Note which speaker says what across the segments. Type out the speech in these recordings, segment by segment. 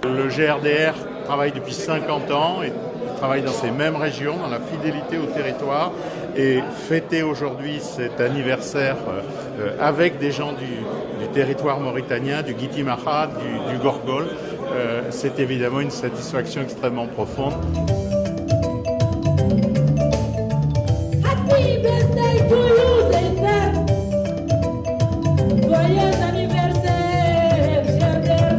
Speaker 1: Le GRDR travaille depuis 50 ans et travaille dans ces mêmes régions, dans la fidélité au territoire. Et fêter aujourd'hui cet anniversaire avec des gens du territoire mauritanien, du Giti Maha, du Gorgol, c'est évidemment une satisfaction extrêmement profonde.
Speaker 2: Happy birthday to you, Zainab. Joyeux anniversaire, Gerder.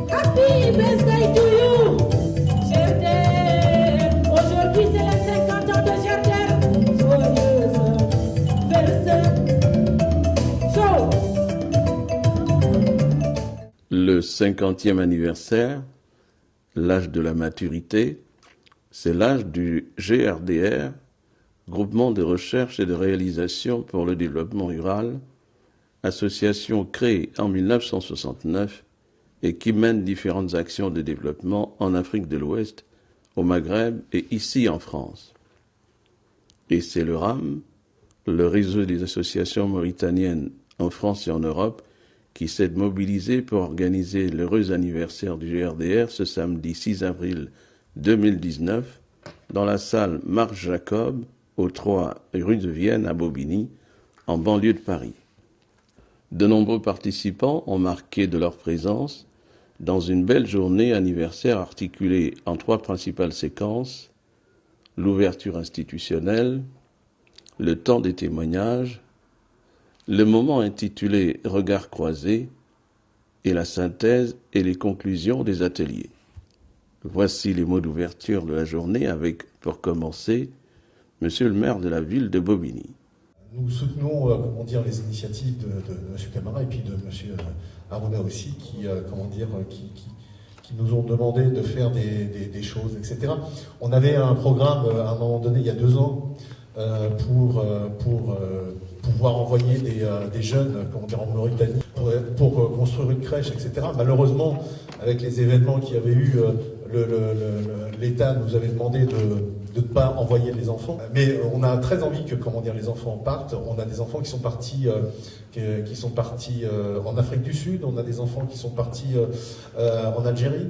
Speaker 2: Happy birthday to you, Gerder. Aujourd'hui, c'est les 50 ans de Gerder. Joyeux anniversaire. Show.
Speaker 3: Le 50e anniversaire, l'âge de la maturité, c'est l'âge du GRDR, Groupement de recherche et de réalisation pour le développement rural, association créée en 1969 et qui mène différentes actions de développement en Afrique de l'Ouest, au Maghreb et ici en France. Et c'est le RAM, le réseau des associations mauritaniennes en France et en Europe, qui s'est mobilisé pour organiser l'heureux anniversaire du GRDR ce samedi 6 avril 2019 dans la salle Marc Jacob, au 3 rue de Vienne à Bobigny, en banlieue de Paris. De nombreux participants ont marqué de leur présence dans une belle journée anniversaire articulée en 3 principales séquences: l'ouverture institutionnelle, le temps des témoignages, le moment intitulé « Regards croisés » et la synthèse et les conclusions des ateliers. Voici les mots d'ouverture de la journée avec, pour commencer, Monsieur le maire de la ville de Bobigny.
Speaker 4: Nous soutenons les initiatives de M. Camara et puis de M. Harouna aussi qui nous ont demandé de faire des choses, etc. On avait un programme à un moment donné, il y a 2 ans, pour pouvoir envoyer des jeunes en Mauritanie pour construire une crèche, etc. Malheureusement, avec les événements qu'il y avait eu, l'État nous avait demandé de ne pas envoyer les enfants. Mais on a très envie que les enfants partent. On a des enfants qui sont partis en Afrique du Sud, on a des enfants qui sont partis en Algérie.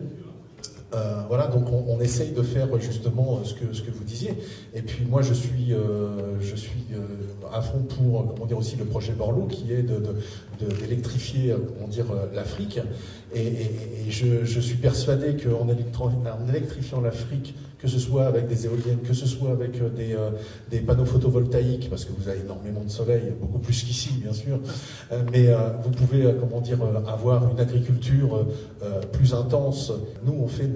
Speaker 4: Voilà, donc on essaye de faire justement ce que vous disiez. Et puis moi je suis à fond pour aussi le projet Borloo qui est d'électrifier l'Afrique. Et je suis persuadé qu'en électrifiant l'Afrique, que ce soit avec des éoliennes, que ce soit avec des panneaux photovoltaïques, parce que vous avez énormément de soleil, beaucoup plus qu'ici bien sûr, mais vous pouvez avoir une agriculture plus intense. Nous on fait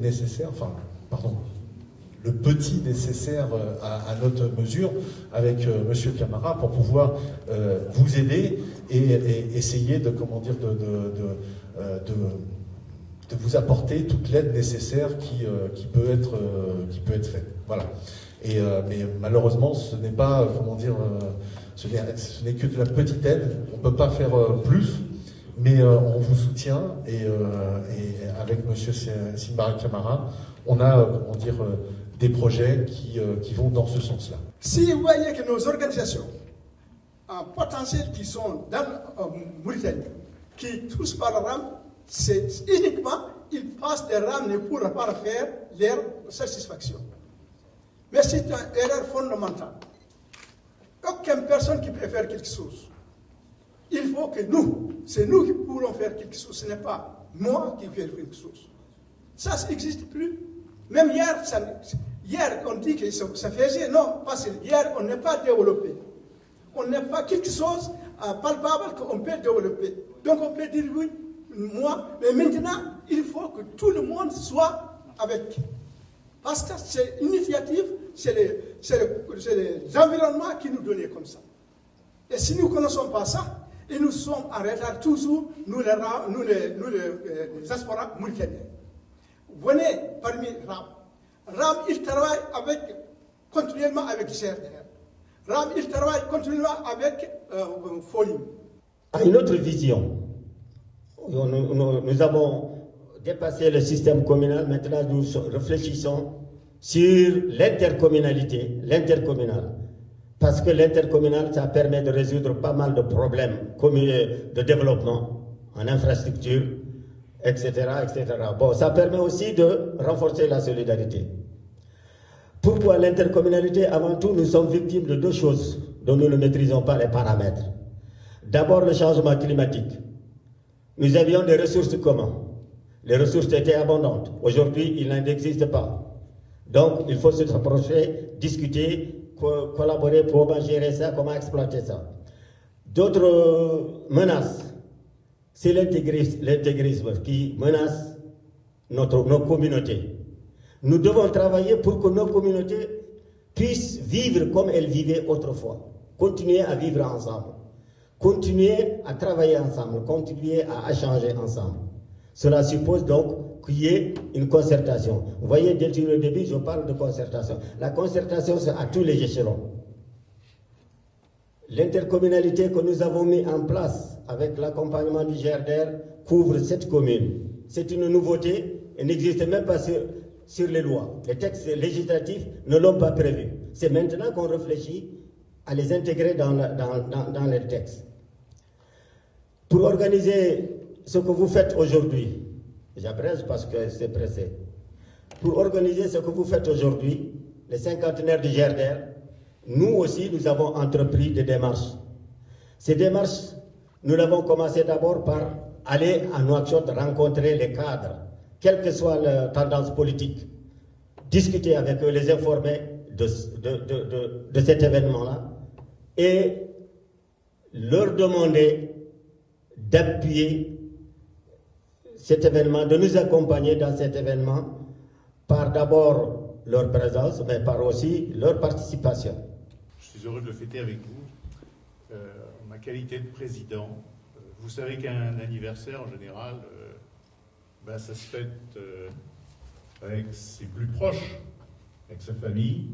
Speaker 4: le petit nécessaire à notre mesure avec Monsieur Camara pour pouvoir vous aider et essayer de vous apporter toute l'aide nécessaire qui peut être faite. Voilà. Mais malheureusement, ce n'est pas ce n'est que de la petite aide. On ne peut pas faire plus. Mais on vous soutient et avec M. Simbara Camara, on a des projets qui vont dans ce sens-là.
Speaker 5: Si vous voyez que nos organisations en potentiel qui sont dans Mauritanie, qui touchent par le RAM, c'est uniquement ils passent les RAM ne pourront pas faire leur satisfaction. Mais c'est une erreur fondamentale. Aucune personne qui peut faire quelque chose. Il faut que c'est nous qui pourrons faire quelque chose, ce n'est pas moi qui vais faire quelque chose. Ça n'existe plus. Même hier, hier on dit que ça faisait. Non, parce que hier, on n'est pas développé. On n'est pas quelque chose palpable qu'on peut développer. Donc on peut dire oui, moi, mais maintenant, il faut que tout le monde soit avec. Parce que c'est une initiative, c'est les environnements qui nous donnent comme ça. Et si nous ne connaissons pas ça, et nous sommes en retard toujours, nous les diasporas mauritaniens. Venez parmi RAM. RAM, il travaille continuellement avec GRDR. RAM, il travaille continuellement avec Folim.
Speaker 6: À une autre vision, nous avons dépassé le système communal, maintenant nous réfléchissons sur l'intercommunalité, l'intercommunal. Parce que l'intercommunal, ça permet de résoudre pas mal de problèmes de développement en infrastructure, etc., etc. Bon, ça permet aussi de renforcer la solidarité. Pourquoi l'intercommunalité? Avant tout, nous sommes victimes de deux choses dont nous ne maîtrisons pas les paramètres. D'abord, le changement climatique. Nous avions des ressources communes. Les ressources étaient abondantes. Aujourd'hui, il n'en existe pas. Donc, il faut se rapprocher, discuter, collaborer pour comment gérer ça, comment exploiter ça. D'autres menaces, c'est l'intégrisme qui menace nos communautés. Nous devons travailler pour que nos communautés puissent vivre comme elles vivaient autrefois. Continuer à vivre ensemble. Continuer à travailler ensemble. Continuer à échanger ensemble. Cela suppose donc qu'il y ait une concertation. Vous voyez, dès le début, je parle de concertation. La concertation, c'est à tous les échelons. L'intercommunalité que nous avons mis en place avec l'accompagnement du GRDR couvre 7 communes. C'est une nouveauté, elle n'existe même pas sur les lois. Les textes législatifs ne l'ont pas prévu. C'est maintenant qu'on réfléchit à les intégrer dans les textes. Pour organiser ce que vous faites aujourd'hui, j'abrège parce que c'est pressé. Pour organiser ce que vous faites aujourd'hui, les cinquantenaires du GRDR, nous aussi, nous avons entrepris des démarches. Ces démarches, nous l'avons commencé d'abord par aller à Nouakchott rencontrer les cadres, quelle que soit la tendance politique, discuter avec eux, les informer de cet événement-là et leur demander d'appuyer cet événement, de nous accompagner dans cet événement par d'abord leur présence, mais par aussi leur participation.
Speaker 1: Je suis heureux de le fêter avec vous. En ma qualité de président, vous savez qu'un anniversaire, en général, ça se fête avec ses plus proches, avec sa famille,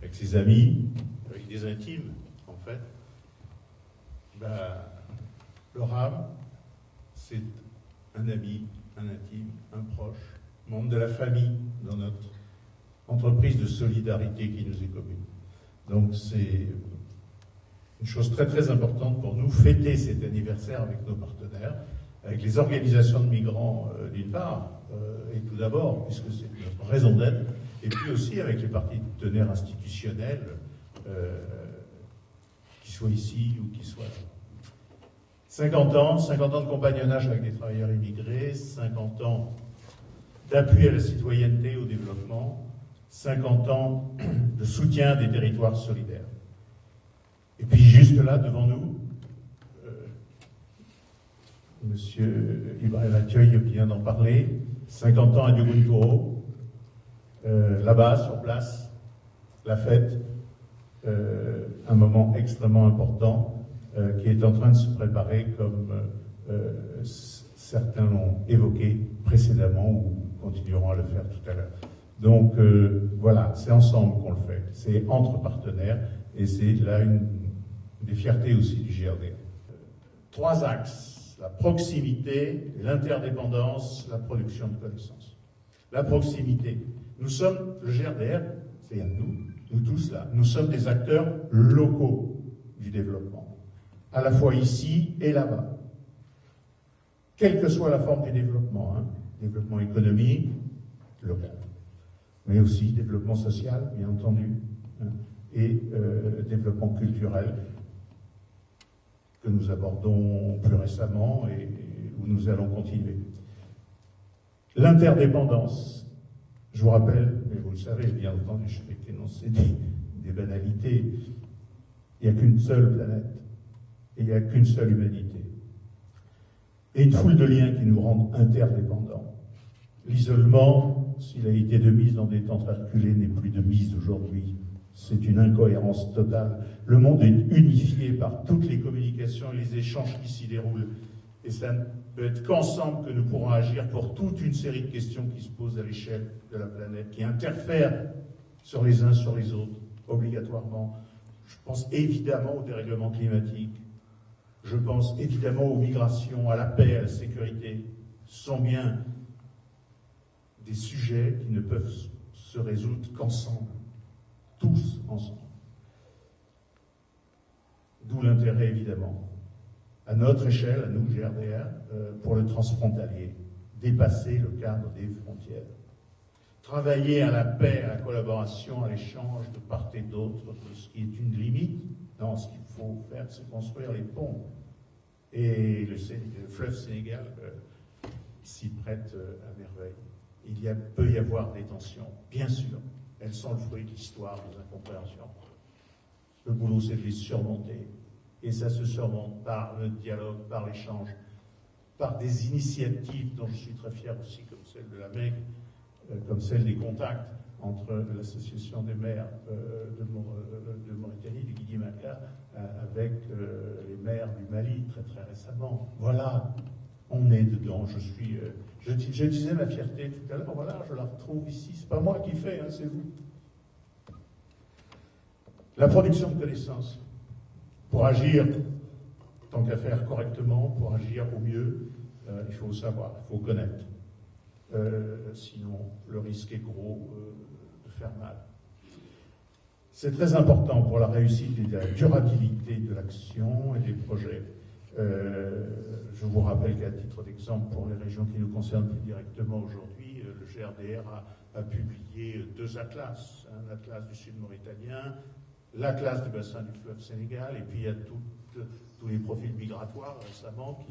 Speaker 1: avec ses amis, avec des intimes, en fait. Le RAM, c'est un ami, un intime, un proche, membre de la famille dans notre entreprise de solidarité qui nous est commune. Donc c'est une chose très très importante pour nous, fêter cet anniversaire avec nos partenaires, avec les organisations de migrants d'une part, et tout d'abord, puisque c'est notre raison d'être, et puis aussi avec les partenaires institutionnels, qui soient ici ou qui soient là. 50 ans de compagnonnage avec des travailleurs immigrés, 50 ans d'appui à la citoyenneté, au développement, 50 ans de soutien des territoires solidaires. Et puis juste là, devant nous, Monsieur Ibrahim Atioy vient d'en parler, 50 ans à Diogoutoro, là-bas, sur place, la fête, un moment extrêmement important qui est en train de se préparer comme certains l'ont évoqué précédemment ou continueront à le faire tout à l'heure. Donc voilà, c'est ensemble qu'on le fait, c'est entre partenaires et c'est là une des fiertés aussi du GRDR. 3 axes, la proximité, l'interdépendance, la production de connaissances. La proximité. Nous sommes, le GRDR, c'est-à-dire nous tous là, nous sommes des acteurs locaux du développement, à la fois ici et là-bas. Quelle que soit la forme du développement, développement économique, local, mais aussi développement social, bien entendu, et développement culturel, que nous abordons plus récemment et où nous allons continuer. L'interdépendance.
Speaker 7: Je vous rappelle, mais vous le savez, bien entendu, je fais qu'énoncer des banalités. Il n'y a qu'une seule planète et il n'y a qu'une seule humanité. Et une foule de liens qui nous rendent interdépendants. L'isolement, s'il a été de mise dans des temps très reculés, n'est plus de mise aujourd'hui. C'est une incohérence totale. Le monde est unifié par toutes les communications et les échanges qui s'y déroulent. Et ça ne peut être qu'ensemble que nous pourrons agir pour toute une série de questions qui se posent à l'échelle de la planète, qui interfèrent sur les uns sur les autres, obligatoirement. Je pense évidemment au dérèglement climatique. Je pense évidemment aux migrations, à la paix, à la sécurité. Ce sont bien des sujets qui ne peuvent se résoudre qu'ensemble, tous ensemble. D'où l'intérêt, évidemment, à notre échelle, à nous, GRDR, pour le transfrontalier, dépasser le cadre des frontières. Travailler à la paix, à la collaboration, à l'échange de part et d'autre de ce qui est une limite. Non, ce qu'il faut faire, c'est construire les ponts. Et le fleuve Sénégal s'y prête à merveille. Peut y avoir des tensions, bien sûr. Elles sont le fruit de l'histoire, des incompréhensions. Le boulot, c'est de les surmonter. Et ça se surmonte par le dialogue, par l'échange, par des initiatives dont je suis très fier aussi, comme celle de la MEG, comme celle des contacts entre l'association des maires de Mauritanie, du Guidi-Maka, avec les maires du Mali, très très récemment. Voilà, on est dedans. Je disais ma fierté tout à l'heure, voilà, je la retrouve ici. C'est pas moi qui fais, hein, c'est vous. La production de connaissances. Pour agir, tant qu'à faire correctement, pour agir au mieux, il faut savoir, il faut connaître. Sinon, le risque est gros de faire mal. C'est très important pour la réussite et la durabilité de l'action et des projets. Je vous rappelle qu'à titre d'exemple, pour les régions qui nous concernent plus directement aujourd'hui, le GRDR a publié 2 atlas, un atlas du sud mauritanien, l'atlas du bassin du fleuve Sénégal, et puis il y a tous les profils migratoires récemment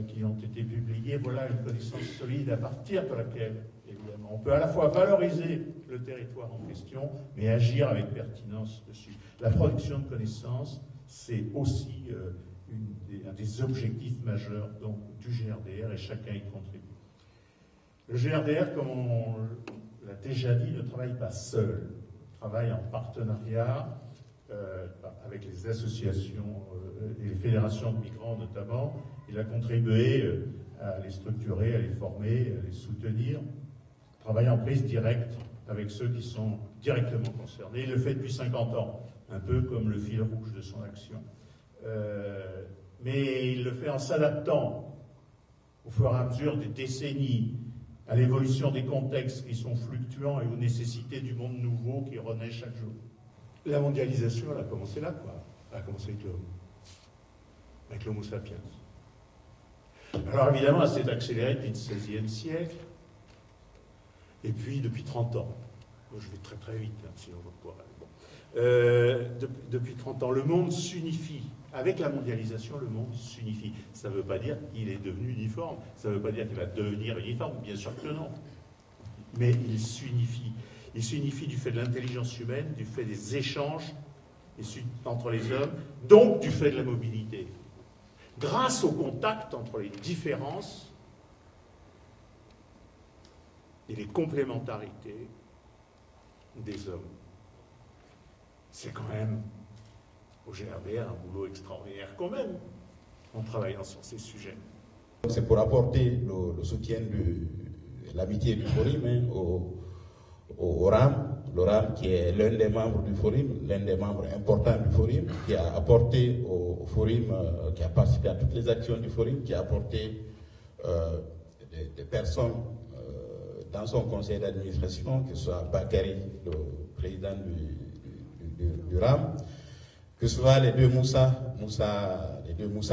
Speaker 7: qui ont été publiés. Voilà une connaissance solide à partir de laquelle, évidemment, on peut à la fois valoriser le territoire en question, mais agir avec pertinence dessus. La production de connaissances, c'est aussi un des objectifs majeurs donc, du GRDR, et chacun y contribue. Le GRDR, comme on l'a déjà dit, ne travaille pas seul. Il travaille en partenariat avec les associations et les fédérations de migrants notamment. Il a contribué à les structurer, à les former, à les soutenir. Il travaille en prise directe avec ceux qui sont directement concernés. Il le fait depuis 50 ans, un peu comme le fil rouge de son action. Mais il le fait en s'adaptant au fur et à mesure des décennies, à l'évolution des contextes qui sont fluctuants et aux nécessités du monde nouveau qui renaît chaque jour. La mondialisation, elle a commencé là, quoi. Elle a commencé avec l'Homo sapiens. Alors évidemment, elle s'est accélérée depuis le XVIe siècle, et puis depuis 30 ans. Moi, je vais très très vite, hein, sinon je pourrais. Bon. Depuis 30 ans, le monde s'unifie. Avec la mondialisation, le monde s'unifie. Ça ne veut pas dire qu'il est devenu uniforme, ça ne veut pas dire qu'il va devenir uniforme, bien sûr que non. Mais il s'unifie. Il s'unifie du fait de l'intelligence humaine, du fait des échanges entre les hommes, donc du fait de la mobilité. Grâce au contact entre les différences et les complémentarités des hommes. C'est quand même, au GRDR, un boulot extraordinaire quand même, en travaillant sur ces sujets.
Speaker 8: C'est pour apporter le soutien de l'amitié du Forum au RAM, le RAM qui est l'un des membres du Forum, l'un des membres importants du Forum, qui a apporté au Forum, qui a participé à toutes les actions du Forum, qui a apporté des personnes dans son conseil d'administration, que ce soit Bakary, le président du RAM, que ce soit les deux Moussa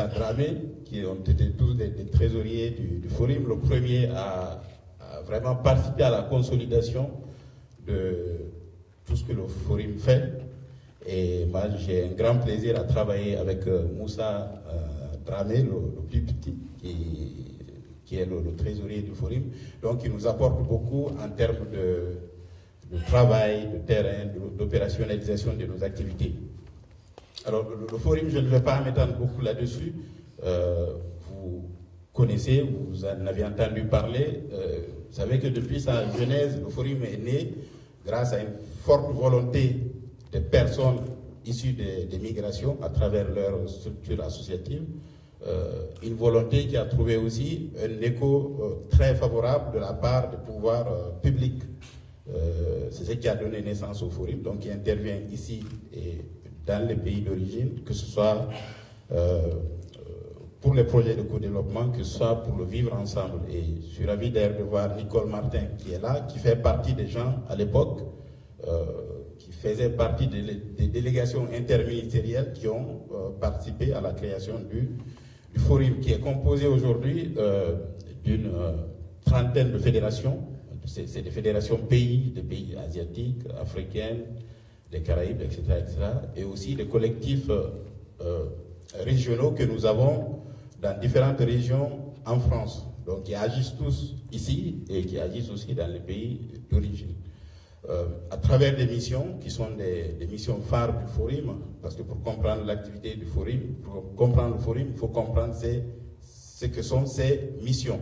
Speaker 8: Dramé, qui ont été tous des trésoriers du Forum. Le premier a vraiment participé à la consolidation de tout ce que le Forum fait. Et moi, j'ai un grand plaisir à travailler avec Moussa Dramé, le plus petit, qui est le trésorier du Forum. Donc il nous apporte beaucoup en termes de travail, de terrain, d'opérationnalisation de nos activités. Alors le Forum, je ne vais pas m'étendre beaucoup là-dessus. Vous connaissez, vous en avez entendu parler. Vous savez que depuis sa genèse, le Forum est né grâce à une forte volonté des personnes issues des migrations à travers leur structure associative. Une volonté qui a trouvé aussi un écho très favorable de la part des pouvoirs publics. C'est ce qui a donné naissance au Forum, donc qui intervient ici et dans les pays d'origine, que ce soit pour les projets de co-développement, que ce soit pour le vivre ensemble. Et je suis ravi d'ailleurs de voir Nicole Martin qui est là, qui fait partie des gens à l'époque, qui faisait partie des délégations interministérielles qui ont participé à la création du Forum, qui est composé aujourd'hui d'une trentaine de fédérations. C'est des fédérations des pays asiatiques, africains, des Caraïbes, etc., etc. Et aussi des collectifs régionaux que nous avons dans différentes régions en France. Donc qui agissent tous ici et qui agissent aussi dans les pays d'origine. À travers des missions qui sont des missions phares du Forum, parce que pour comprendre l'activité du Forum, pour comprendre le Forum, il faut comprendre ce que sont ces missions.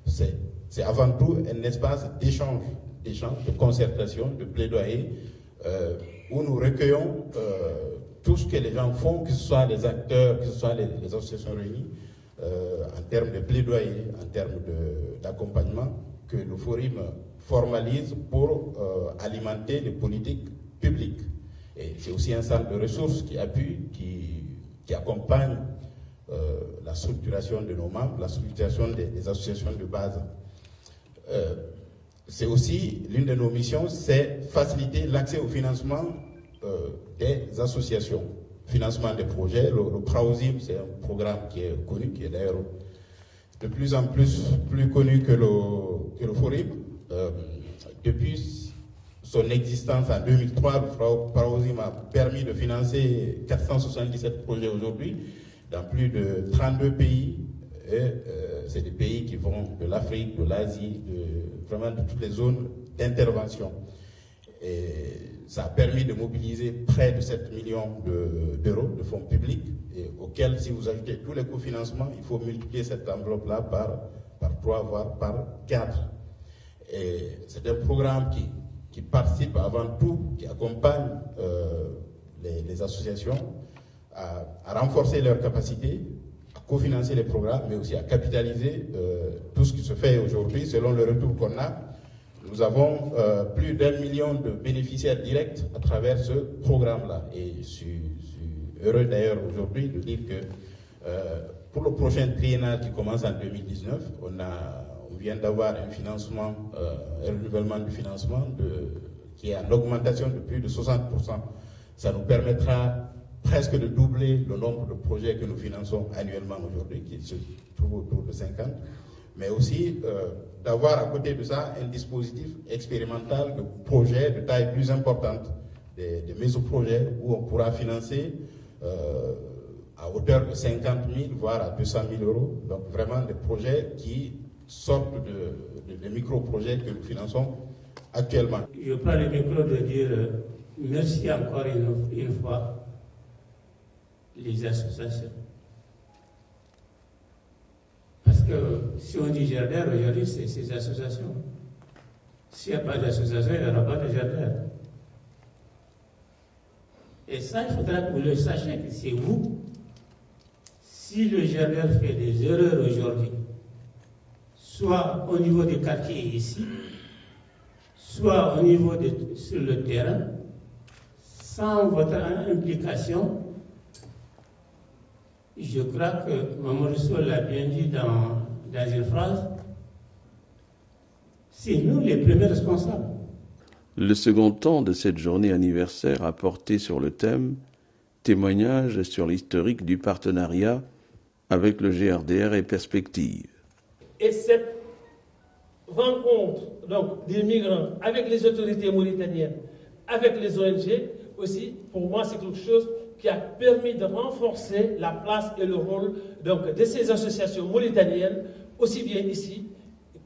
Speaker 8: C'est avant tout un espace d'échange, de concertation, de plaidoyer, où nous recueillons tout ce que les gens font, que ce soit les acteurs, que ce soit les associations réunies, en termes de plaidoyer, en termes d'accompagnement, que le Forum formalise pour alimenter les politiques publiques. Et c'est aussi un centre de ressources qui appuie, qui accompagne la structuration de nos membres, la structuration des associations de base. C'est aussi, l'une de nos missions, c'est faciliter l'accès au financement des associations, financement des projets. Le PRAOSIM, c'est un programme qui est connu, qui est d'ailleurs de plus en plus connu que le Forum. Depuis son existence en 2003, le PRAOSIM a permis de financer 477 projets aujourd'hui dans plus de 32 pays. C'est des pays qui vont de l'Afrique, de l'Asie, vraiment de toutes les zones d'intervention. Et ça a permis de mobiliser près de 7 millions d'euros de fonds publics, et auxquels, si vous ajoutez tous les cofinancements, il faut multiplier cette enveloppe-là par 3, voire par 4. Et c'est un programme qui participe avant tout, qui accompagne les associations à renforcer leurs capacités, à cofinancer les programmes, mais aussi à capitaliser tout ce qui se fait aujourd'hui selon le retour qu'on a. Nous avons plus d'1 million de bénéficiaires directs à travers ce programme-là. Et je suis heureux d'ailleurs aujourd'hui de dire que pour le prochain triennal qui commence en 2019, on vient d'avoir un financement, un renouvellement du financement qui est en augmentation de plus de 60%. Ça nous permettra presque de doubler le nombre de projets que nous finançons annuellement aujourd'hui, qui se trouve autour de 50, mais aussi d'avoir à côté de ça un dispositif expérimental de projets de taille plus importante, des mésoprojets où on pourra financer à hauteur de 50 000, voire à 200 000 euros. Donc vraiment des projets qui sortent de micro-projets que nous finançons actuellement.
Speaker 9: Je prends le micro de dire merci encore une fois les associations. Parce que si on dit jardin, aujourd'hui, c'est ces associations. S'il n'y a pas d'association, il n'y aura pas de jardin. Et ça, il faudra que vous le sachiez, que c'est vous. Si le jardin fait des erreurs aujourd'hui, soit au niveau des quartiers ici, soit au niveau sur le terrain, sans votre implication, je crois que Maman Rousseau l'a bien dit dans une phrase, c'est nous les premiers responsables.
Speaker 3: Le second temps de cette journée anniversaire a porté sur le thème « Témoignage sur l'historique du partenariat avec le GRDR et perspectives ».
Speaker 10: Et cette rencontre donc, des migrants avec les autorités mauritaniennes, avec les ONG, aussi, pour moi, c'est quelque chose qui a permis de renforcer la place et le rôle donc, de ces associations mauritaniennes aussi bien ici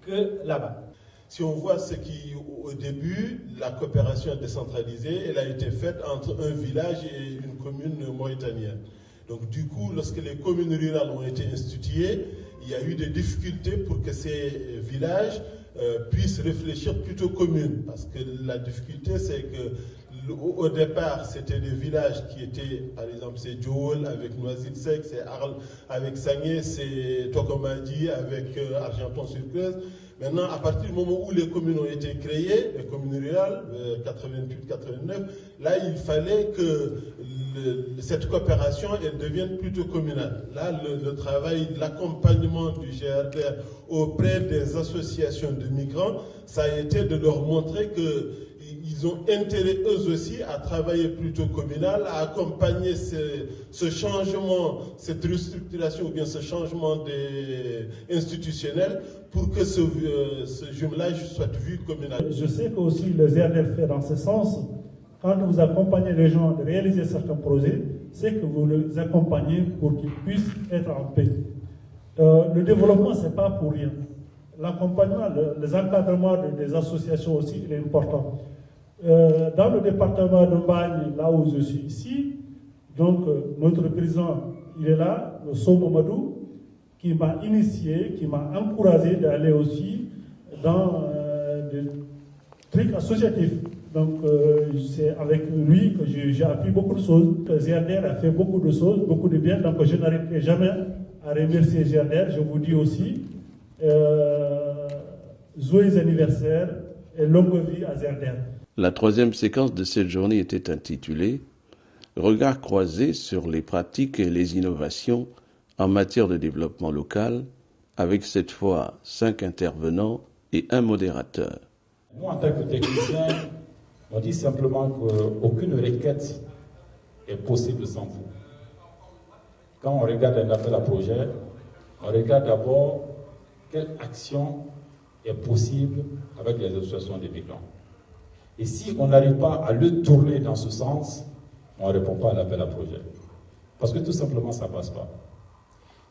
Speaker 10: que là-bas.
Speaker 11: Si on voit ce qui, au début, la coopération décentralisée, elle a été faite entre un village et une commune mauritanienne. Donc du coup, lorsque les communes rurales ont été instituées, il y a eu des difficultés pour que ces villages puissent réfléchir plutôt communes. Parce que la difficulté, c'est que au départ, c'était des villages qui étaient, par exemple, c'est Djoul avec Noisy-le-Sec, c'est Arles avec Sagné, c'est Tokomadi avec Argenton-sur-Creuse. Maintenant, à partir du moment où les communes ont été créées, les communes rurales, 88-89, là, il fallait que cette coopération, elle devienne plutôt communale. Là, le travail, l'accompagnement du GRDR auprès des associations de migrants, ça a été de leur montrer qu'ils ont intérêt eux aussi à travailler plutôt communal, à accompagner ce changement, cette restructuration ou bien ce changement institutionnel pour que ce jumelage soit vu communal.
Speaker 12: Je sais que aussi le ZRDR fait dans ce sens. Quand vous accompagnez les gens de réaliser certains projets, c'est que vous les accompagnez pour qu'ils puissent être en paix. Le développement, ce n'est pas pour rien. L'accompagnement, les encadrements des associations aussi, il est important. Dans le département de Mbagni, là où je suis ici, donc notre président, il est là, le Sow Mamadou, qui m'a initié, qui m'a encouragé d'aller aussi dans des trucs associatifs. Donc c'est avec lui que j'ai appris beaucoup de choses. GRDR a fait beaucoup de choses, beaucoup de bien, donc je n'arrêterai jamais à remercier GRDR. Je vous dis aussi, joyeux anniversaire et longue vie à GRDR.
Speaker 3: La troisième séquence de cette journée était intitulée « Regard croisé sur les pratiques et les innovations en matière de développement local » avec cette fois 5 intervenants et un modérateur.
Speaker 13: Nous, en tant que techniciens, on dit simplement qu'aucune requête est possible sans vous. Quand on regarde un appel à projet, on regarde d'abord quelle action est possible avec les associations des migrants. Et si on n'arrive pas à le tourner dans ce sens, on ne répond pas à l'appel à projet. Parce que tout simplement, ça ne passe pas.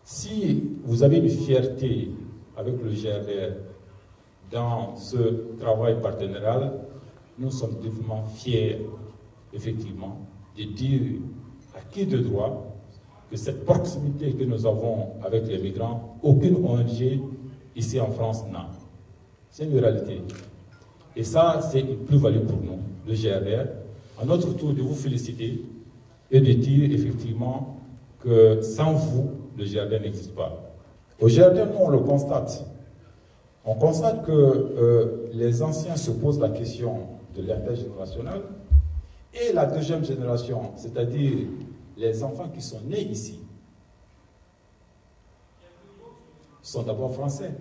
Speaker 13: Si vous avez une fierté avec le GRDR dans ce travail partenarial, nous sommes définitivement fiers, effectivement, de dire à qui de droit que cette proximité que nous avons avec les migrants, aucune ONG ici en France n'a. C'est une réalité. Et ça, c'est une plus-value pour nous, le GRDR. À notre tour de vous féliciter et de dire effectivement que sans vous, le GRDR n'existe pas. Au GRDR, nous, on le constate. On constate que les anciens se posent la question de l'intergénérationnel et la deuxième génération, c'est-à-dire les enfants qui sont nés ici, sont d'abord français,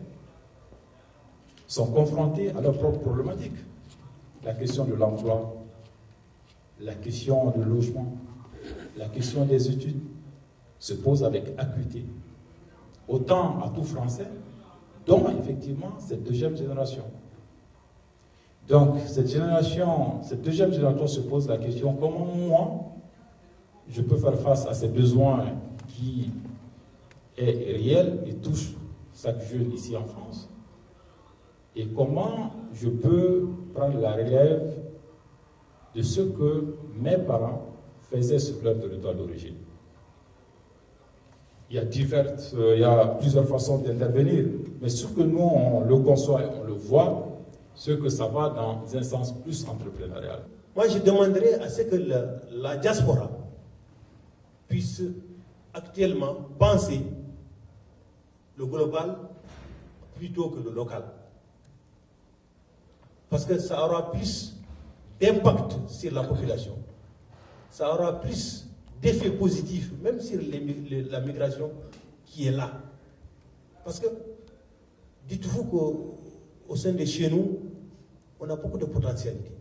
Speaker 13: sont confrontés à leurs propres problématiques. La question de l'emploi, la question du logement, la question des études se pose avec acuité, autant à tout français, dont effectivement cette deuxième génération. Donc cette deuxième génération se pose la question, comment moi je peux faire face à ces besoins qui est réel et touche chaque jeune ici en France, et comment je peux prendre la relève de ce que mes parents faisaient sur leur territoire d'origine. Il y a plusieurs façons d'intervenir, mais ce que nous, on le conçoit et on le voit, c'est que ça va dans un sens plus entrepreneurial.
Speaker 14: Moi, je demanderais à ce que la diaspora puisse actuellement penser le global plutôt que le local. Parce que ça aura plus d'impact sur la population. Ça aura plus d'effets positifs, même sur la migration qui est là. Parce que, dites-vous qu'au sein de chez nous, on a beaucoup de potentialités.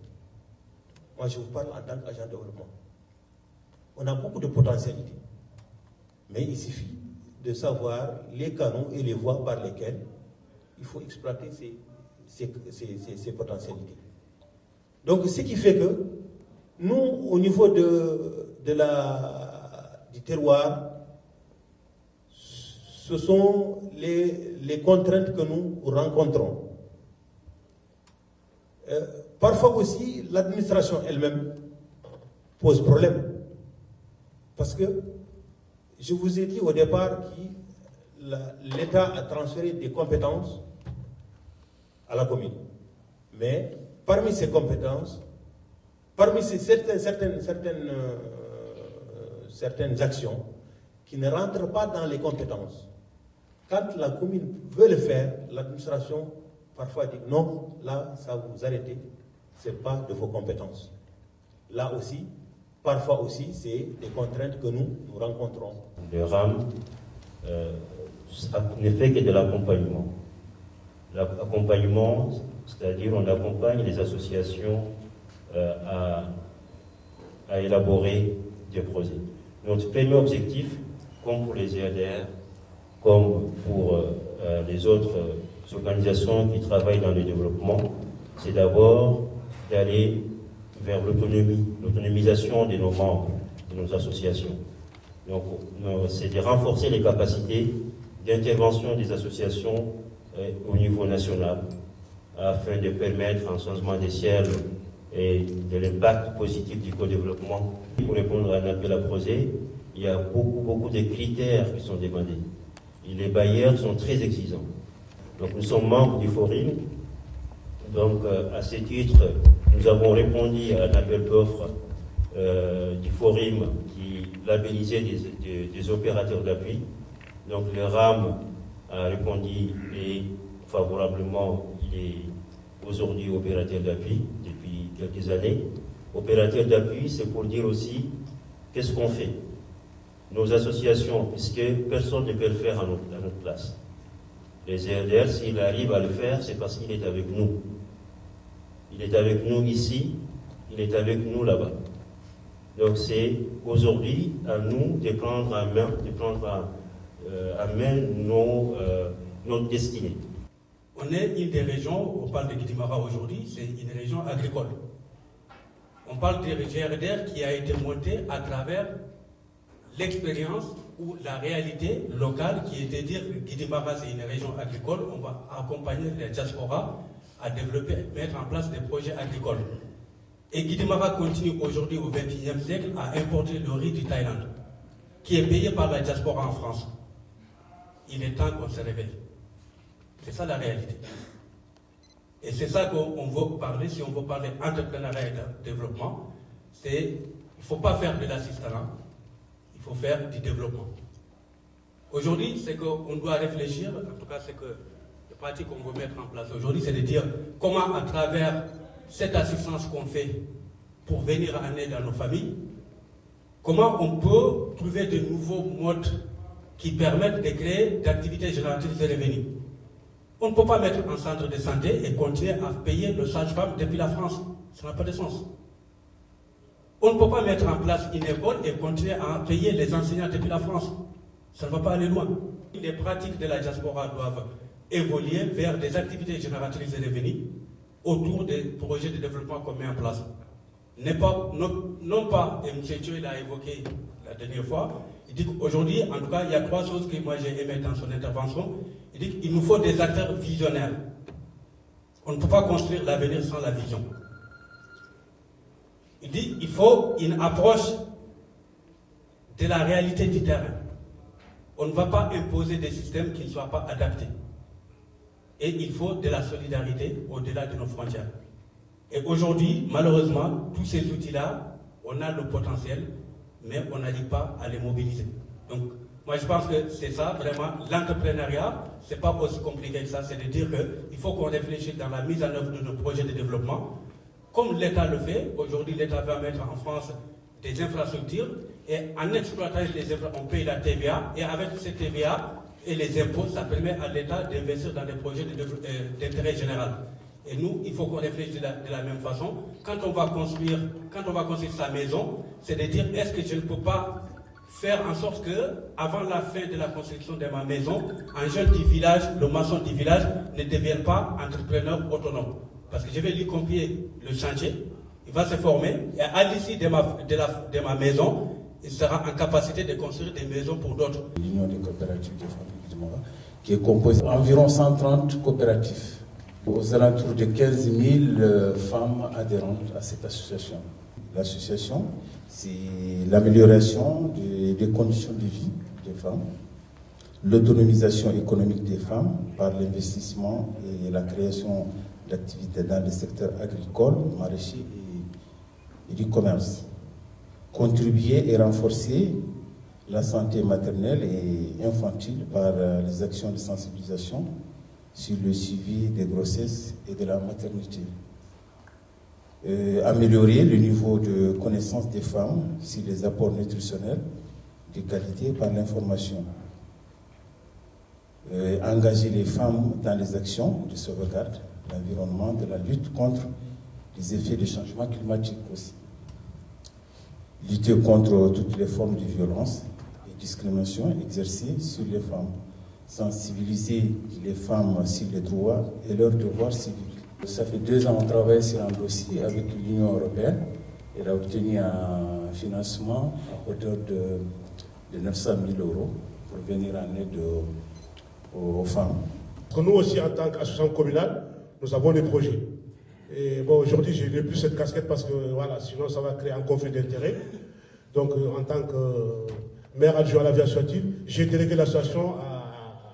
Speaker 14: Moi, je vous parle en tant qu'agent de développement. On a beaucoup de potentialités. Mais il suffit de savoir les canaux et les voies par lesquelles il faut exploiter ces potentialités. Donc, ce qui fait que nous, au niveau du terroir, ce sont les contraintes que nous rencontrons. Parfois aussi, l'administration elle-même pose problème. Parce que je vous ai dit au départ que l'État a transféré des compétences à la commune. Mais parmi ces compétences, parmi certaines actions qui ne rentrent pas dans les compétences, quand la commune veut le faire, l'administration parfois dit non, là, ça vous arrêtez, ce n'est pas de vos compétences. Là aussi, parfois aussi, c'est des contraintes que nous rencontrons.
Speaker 15: Le RAM ne fait que de l'accompagnement. L'accompagnement, c'est-à-dire on accompagne les associations à élaborer des projets. Notre premier objectif, comme pour les EADR, comme pour les autres organisations qui travaillent dans le développement, c'est d'abord d'aller vers l'autonomisation de nos membres, de nos associations. Donc, c'est de renforcer les capacités d'intervention des associations au niveau national, afin de permettre un changement d'échelle et de l'impact positif du co-développement. Pour répondre à un appel à projet, il y a beaucoup de critères qui sont demandés. Et les bailleurs sont très exigeants. Donc nous sommes membres du Forum. Donc à ce titre, nous avons répondu à un appel d'offres du Forum qui labellisait des opérateurs d'appui. Donc le RAM a répondu et favorablement, il est aujourd'hui opérateur d'appui depuis quelques années. Opérateur d'appui, c'est pour dire aussi qu'est-ce qu'on fait. Nos associations, puisque personne ne peut le faire à notre place. Les EADR, s'il arrive à le faire, c'est parce qu'il est avec nous. Il est avec nous ici, il est avec nous là-bas. Donc c'est aujourd'hui à nous de prendre en main, notre destinée.
Speaker 16: On est une des régions, on parle de Guidimara aujourd'hui, c'est une région agricole. On parle de GRDR qui a été montée à travers l'expérience ou la réalité locale qui était de dire que Guidimara c'est une région agricole, on va accompagner les diasporas à développer, mettre en place des projets agricoles. Et Guidimara continue aujourd'hui au XXIe siècle à importer le riz du Thaïlande, qui est payé par la diaspora en France. Il est temps qu'on se réveille. C'est ça la réalité. Et c'est ça qu'on veut parler, si on veut parler entrepreneuriat et développement, c'est il ne faut pas faire de l'assistanat, il faut faire du développement. Aujourd'hui, c'est qu'on doit réfléchir, en tout cas c'est que les pratiques qu'on veut mettre en place aujourd'hui, c'est de dire comment à travers cette assistance qu'on fait pour venir en aide à nos familles, comment on peut trouver de nouveaux modes qui permettent de créer d'activités génératrices de revenus. On ne peut pas mettre un centre de santé et continuer à payer le sage-femme depuis la France. Ça n'a pas de sens. On ne peut pas mettre en place une école et continuer à payer les enseignants depuis la France. Ça ne va pas aller loin. Les pratiques de la diaspora doivent évoluer vers des activités génératrices de revenus autour des projets de développement qu'on met en place. Non pas, et M. Thioy l'a évoqué la dernière fois, il dit qu'aujourd'hui, en tout cas, il y a trois choses que moi j'ai aimé dans son intervention. Il dit qu'il nous faut des acteurs visionnaires. On ne peut pas construire l'avenir sans la vision. Il dit qu'il faut une approche de la réalité du terrain. On ne va pas imposer des systèmes qui ne soient pas adaptés. Et il faut de la solidarité au-delà de nos frontières. Et aujourd'hui, malheureusement, tous ces outils-là, on a le potentiel, mais on n'arrive pas à les mobiliser. Donc, moi je pense que c'est ça, vraiment, l'entrepreneuriat, c'est pas aussi compliqué que ça, c'est de dire qu'il faut qu'on réfléchisse dans la mise en œuvre de nos projets de développement. Comme l'État le fait, aujourd'hui l'État va mettre en France des infrastructures, et en exploitant les infrastructures, on paye la TVA, et avec cette TVA et les impôts, ça permet à l'État d'investir dans des projets d'intérêt général. Et nous, il faut qu'on réfléchisse de la même façon. Quand on va construire sa maison, c'est de dire, est-ce que je ne peux pas faire en sorte que, avant la fin de la construction de ma maison, un jeune du village, le maçon du village, ne devienne pas entrepreneur autonome. Parce que je vais lui confier le chantier, il va se former, et à l'issue de ma maison, il sera en capacité de construire des maisons pour d'autres.
Speaker 8: L'Union des coopératives des femmes de Guidimara, qui est composée d'environ 130 coopératives, aux alentours de 15 000 femmes adhérentes à cette association. L'association, c'est l'amélioration des conditions de vie des femmes, l'autonomisation économique des femmes par l'investissement et la création d'activités dans les secteurs agricoles, maraîchers et du commerce. Contribuer et renforcer la santé maternelle et infantile par les actions de sensibilisation sur le suivi des grossesses et de la maternité. Améliorer le niveau de connaissance des femmes sur les apports nutritionnels de qualité par l'information. Engager les femmes dans les actions de sauvegarde de l'environnement, de la lutte contre les effets du changement climatique aussi. Lutter contre toutes les formes de violence et discrimination exercées sur les femmes. Sensibiliser les femmes sur les droits et leurs devoirs civiques. Ça fait 2 ans qu'on travaille sur un dossier avec l'Union européenne. Elle a obtenu un financement à hauteur de 900 000 € pour venir en aide aux femmes.
Speaker 11: Nous aussi, en tant qu'association communale, nous avons des projets. Et bon, aujourd'hui, je n'ai plus cette casquette parce que voilà, sinon ça va créer un conflit d'intérêts. Donc, en tant que maire adjoint à la vie associative, j'ai délégué l'association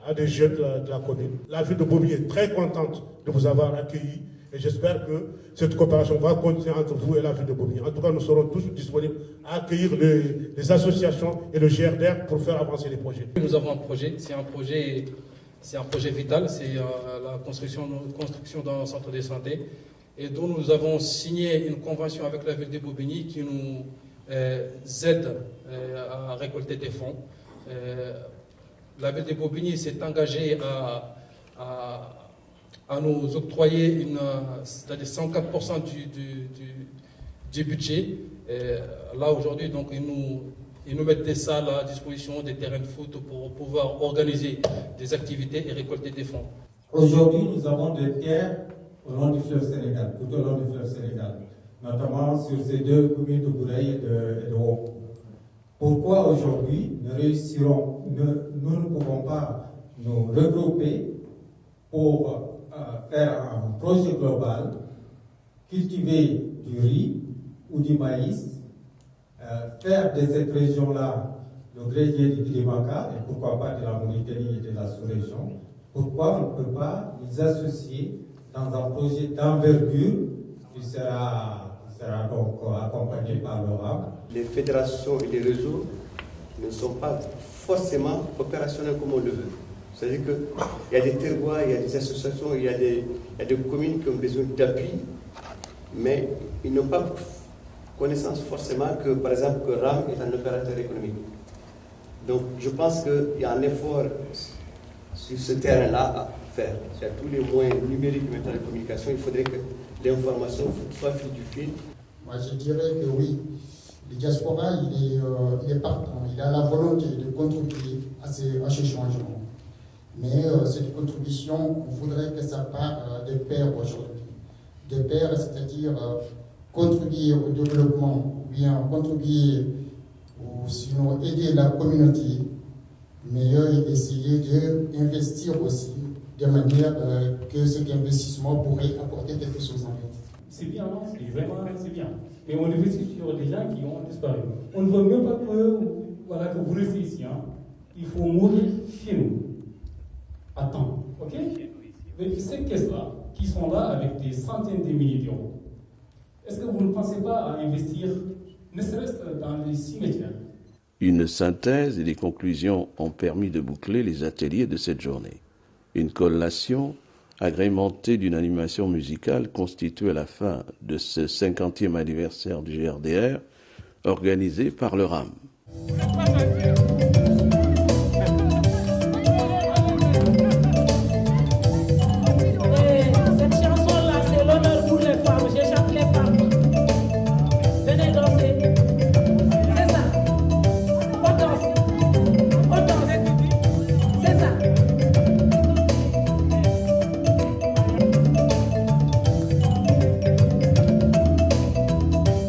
Speaker 11: à des jeunes de la commune. La ville de Bobigny est très contente de vous avoir accueillis et j'espère que cette coopération va continuer entre vous et la ville de Bobigny. En tout cas, nous serons tous disponibles à accueillir les associations et le GRDR pour faire avancer les projets.
Speaker 17: Nous avons un projet, c'est un projet vital, c'est la construction d'un centre de santé et dont nous avons signé une convention avec la ville de Bobigny qui nous aide à récolter des fonds. La ville de Bobigny s'est engagée à nous octroyer c'est-à-dire 104% du budget. Là aujourd'hui, donc ils nous mettent des salles à disposition, des terrains de foot pour pouvoir organiser des activités et récolter des fonds.
Speaker 18: Aujourd'hui, nous avons des terres au long du fleuve Sénégal, tout au long du fleuve Sénégal, notamment sur ces 2 communes de Bouraï et de Woko. Pourquoi aujourd'hui nous ne pouvons pas nous regrouper pour faire un projet global, cultiver du riz ou du maïs, faire de cette région-là le grenier du Kilimaka et pourquoi pas de la Mauritanie et de la sous-région. Pourquoi on ne peut pas les associer dans un projet d'envergure qui sera donc accompagné par l'ORAM.
Speaker 19: Les fédérations et les réseaux ne sont pas forcément opérationnels comme on le veut. C'est-à-dire qu'il y a des terroirs, il y a des associations, il y a des communes qui ont besoin d'appui, mais ils n'ont pas connaissance forcément que, par exemple, que RAM est un opérateur économique. Donc, je pense qu'il y a un effort sur ce terrain-là à faire. Il y a tous les moyens numériques maintenant de communication. Il faudrait que l'information soit fluidifiée.
Speaker 20: Moi, je dirais que oui, le diaspora, il est partant. Il a la volonté de contribuer à ces changements. Mais cette contribution, on voudrait que ça parte de pair aujourd'hui. De pair, c'est-à-dire contribuer au développement, ou bien contribuer, ou sinon aider la communauté, mais essayer d'investir aussi de manière que cet investissement pourrait apporter quelque chose en fait.
Speaker 12: C'est bien, non? C'est bien. Mais on investit sur des gens qui ont disparu. On ne veut même pas que vous restez ici. Hein. Il faut mourir chez nous. Attends, ok? Mais ces caisses-là, qui sont là avec des centaines de milliers d'euros, est-ce que vous ne pensez pas à investir, ne serait-ce que dans les cimetières?
Speaker 3: Une synthèse et des conclusions ont permis de boucler les ateliers de cette journée. Une collation agrémentée d'une animation musicale constituée à la fin de ce 50e anniversaire du GRDR, organisé par le RAM.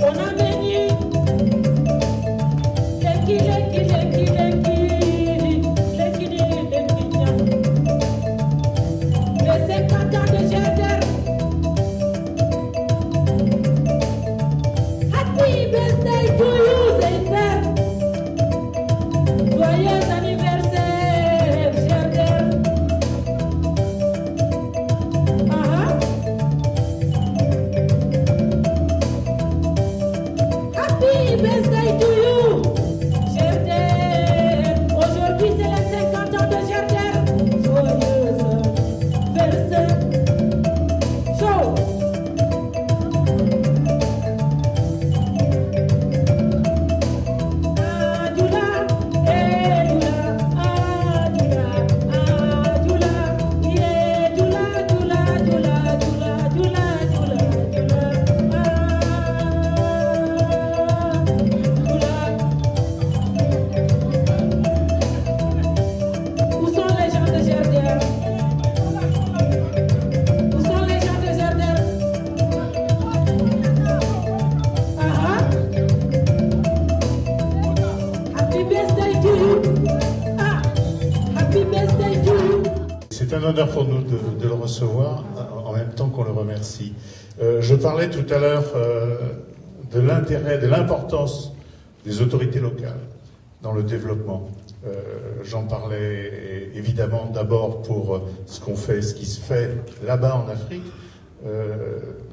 Speaker 2: On a béni
Speaker 7: un honneur pour nous de le recevoir en même temps qu'on le remercie. Je parlais tout à l'heure de l'intérêt, de l'importance des autorités locales dans le développement. J'en parlais évidemment d'abord pour ce qu'on fait, ce qui se fait là-bas en Afrique,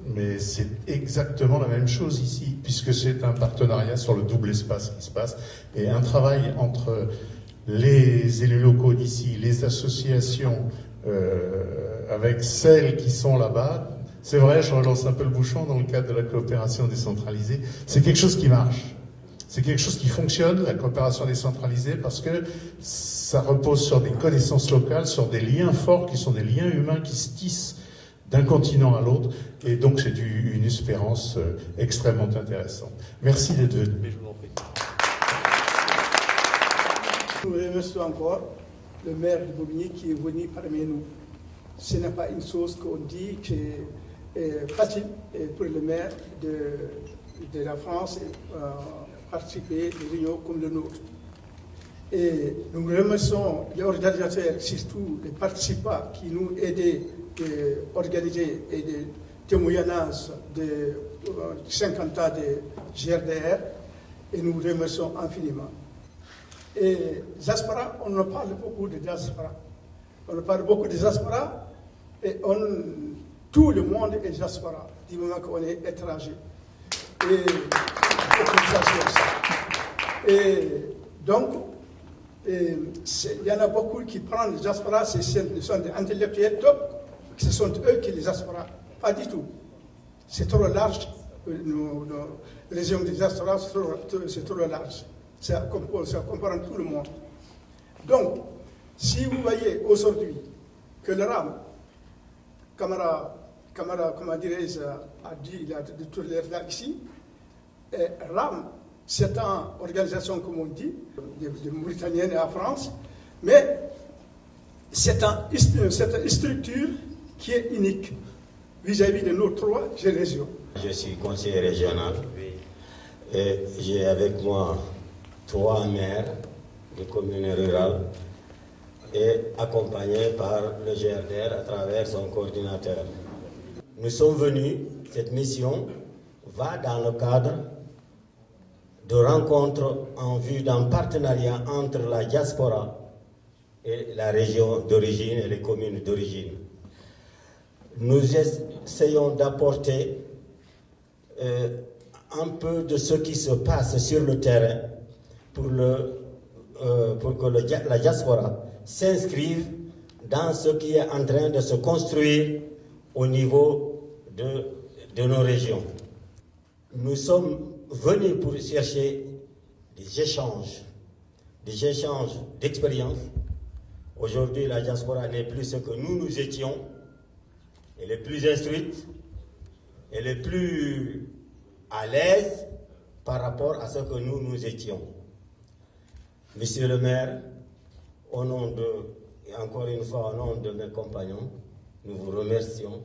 Speaker 7: mais c'est exactement la même chose ici, puisque c'est un partenariat sur le double espace qui se passe, et un travail entre les élus locaux d'ici, les associations, avec celles qui sont là-bas. C'est vrai, je relance un peu le bouchon dans le cadre de la coopération décentralisée, c'est quelque chose qui marche. C'est quelque chose qui fonctionne, la coopération décentralisée, parce que ça repose sur des connaissances locales, sur des liens forts qui sont des liens humains qui se tissent d'un continent à l'autre. Et donc c'est une espérance extrêmement intéressante. Merci d'être venu.
Speaker 5: Nous remercions encore le maire de Bobigny qui est venu parmi nous. Ce n'est pas une chose qu'on dit qui est facile pour le maire de la France participer à des réunions comme le nôtre. Et nous remercions les organisateurs, surtout les participants qui nous aident à organiser et des témoignages de 50 ans de GRDR, et nous remercions infiniment. Et diaspora, on en parle beaucoup de diaspora. On parle beaucoup de diaspora et tout le monde est diaspora, du moment qu'on est étranger. Et donc, il y en a beaucoup qui prennent les diaspora, ce sont des intellectuels top, ce sont eux qui les diaspora. Pas du tout. C'est trop large. Nos régions de diaspora, c'est trop large. Ça comprend tout le monde. Donc, si vous voyez aujourd'hui que le RAM, Camara, comment dirais-je, a dit, il a de tout l'air là ici, RAM, c'est une organisation, comme on dit, de Mauritanienne et en France, mais c'est une structure qui est unique vis-à-vis de nos 3 régions.
Speaker 6: Je suis conseiller régional et j'ai avec moi 3 maires de communes rurales et accompagnés par le GRDR à travers son coordinateur. Nous sommes venus, cette mission va dans le cadre de rencontres en vue d'un partenariat entre la diaspora et la région d'origine et les communes d'origine. Nous essayons d'apporter un peu de ce qui se passe sur le terrain pour que la diaspora s'inscrive dans ce qui est en train de se construire au niveau de nos régions. Nous sommes venus pour chercher des échanges d'expériences. Aujourd'hui, la diaspora n'est plus ce que nous étions. Elle est plus instruite, elle est plus à l'aise par rapport à ce que nous étions. Monsieur le maire, au nom et encore une fois au nom de mes compagnons, nous vous remercions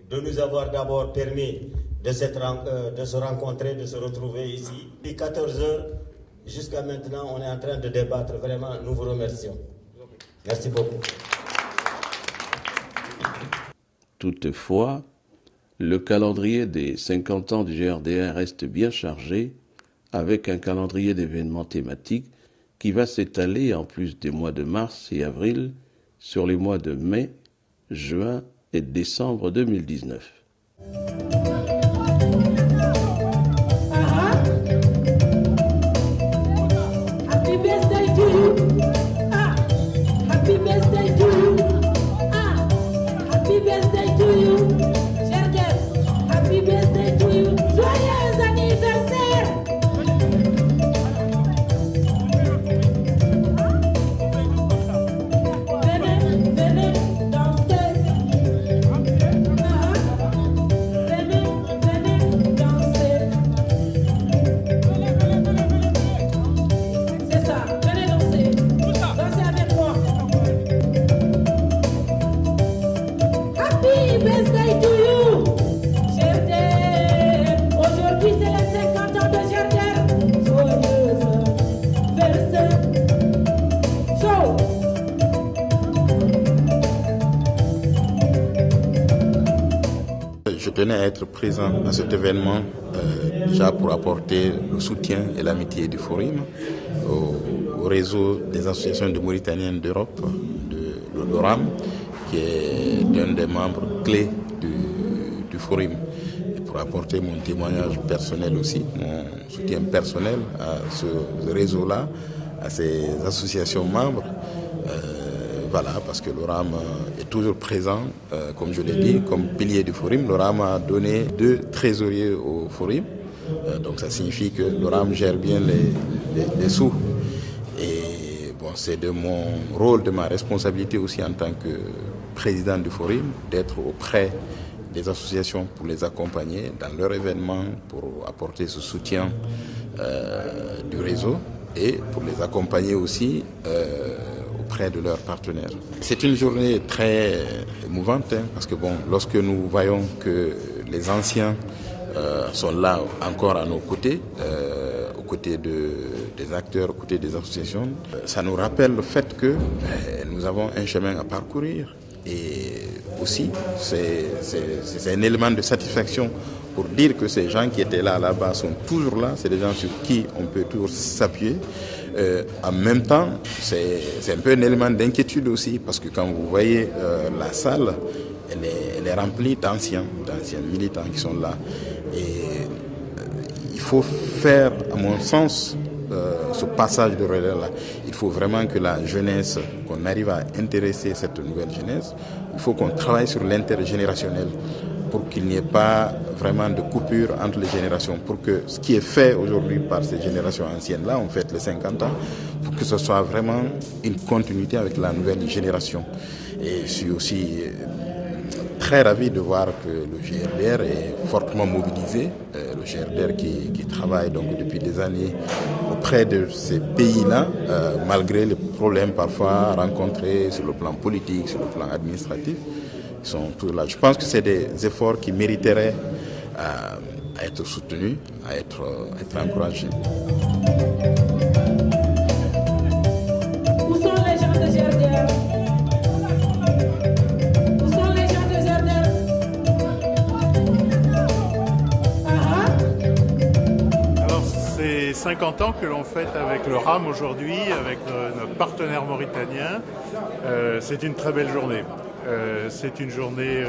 Speaker 6: de nous avoir d'abord permis de se rencontrer, de se retrouver ici. Depuis 14 heures jusqu'à maintenant, on est en train de débattre. Vraiment, nous vous remercions. Merci beaucoup.
Speaker 3: Toutefois, le calendrier des 50 ans du GRDR reste bien chargé, avec un calendrier d'événements thématiques qui va s'étaler, en plus des mois de mars et avril, sur les mois de mai, juin et décembre 2019.
Speaker 2: Happy birthday to you. Happy birthday to you. Happy birthday to you. GRDR, happy birthday to you. Joyeux anniversaire. Venez danser. Venez
Speaker 8: tenais à être présent à cet événement déjà pour apporter le soutien et l'amitié du Forum au réseau des associations de Mauritaniennes d'Europe, de l'ORAM, qui est l'un des membres clés du Forum. Et pour apporter mon témoignage personnel aussi, mon soutien personnel à ce réseau-là, à ces associations membres. Voilà, parce que l'ORAM est toujours présent, comme je l'ai dit, comme pilier du Forum. L'ORAM a donné 2 trésoriers au Forum, donc ça signifie que l'ORAM gère bien les sous. Et bon, c'est de mon rôle, de ma responsabilité aussi en tant que président du Forum, d'être auprès des associations pour les accompagner dans leur événement, pour apporter ce soutien du réseau et pour les accompagner aussi auprès de leurs partenaires. C'est une journée très émouvante parce que bon, lorsque nous voyons que les anciens sont là encore à nos côtés, aux côtés des acteurs, aux côtés des associations, ça nous rappelle le fait que nous avons un chemin à parcourir. Et aussi, c'est un élément de satisfaction pour dire que ces gens qui étaient là-bas sont toujours là. C'est des gens sur qui on peut toujours s'appuyer. En même temps, c'est un peu un élément d'inquiétude aussi, parce que quand vous voyez la salle, elle est remplie d'anciens militants qui sont là. Et il faut faire, à mon sens, ce passage de relais-là. Il faut vraiment que la jeunesse, qu'on arrive à intéresser cette nouvelle jeunesse, il faut qu'on travaille sur l'intergénérationnel pour qu'il n'y ait pas vraiment de coupure entre les générations, pour que ce qui est fait aujourd'hui par ces générations anciennes-là, on fête les 50 ans, pour que ce soit vraiment une continuité avec la nouvelle génération. Et je suis aussi très ravi de voir que le GRDR est fortement mobilisé, le GRDR qui travaille donc depuis des années auprès de ces pays-là, malgré les problèmes parfois rencontrés sur le plan politique, sur le plan administratif. Ils sont tous là. Je pense que c'est des efforts qui mériteraient à être soutenus, à être encouragés.
Speaker 2: Où sont les gens de GRDR? Où sont les gens de GRDR?
Speaker 1: Alors, c'est 50 ans que l'on fête avec le RAM aujourd'hui, avec notre partenaire mauritanien. C'est une très belle journée. C'est une journée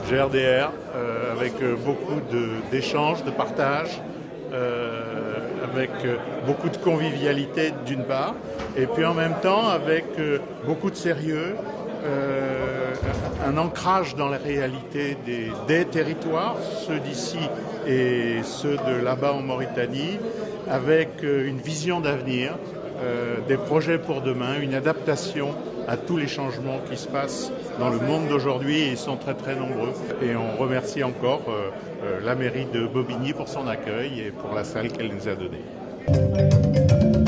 Speaker 1: GRDR avec beaucoup d'échanges, de partage, avec beaucoup de convivialité d'une part, et puis en même temps avec beaucoup de sérieux, un ancrage dans la réalité des territoires, ceux d'ici et ceux de là-bas en Mauritanie, avec une vision d'avenir, des projets pour demain, une adaptation à tous les changements qui se passent dans le monde d'aujourd'hui, et ils sont très très nombreux. Et on remercie encore la mairie de Bobigny pour son accueil et pour la salle qu'elle nous a donnée.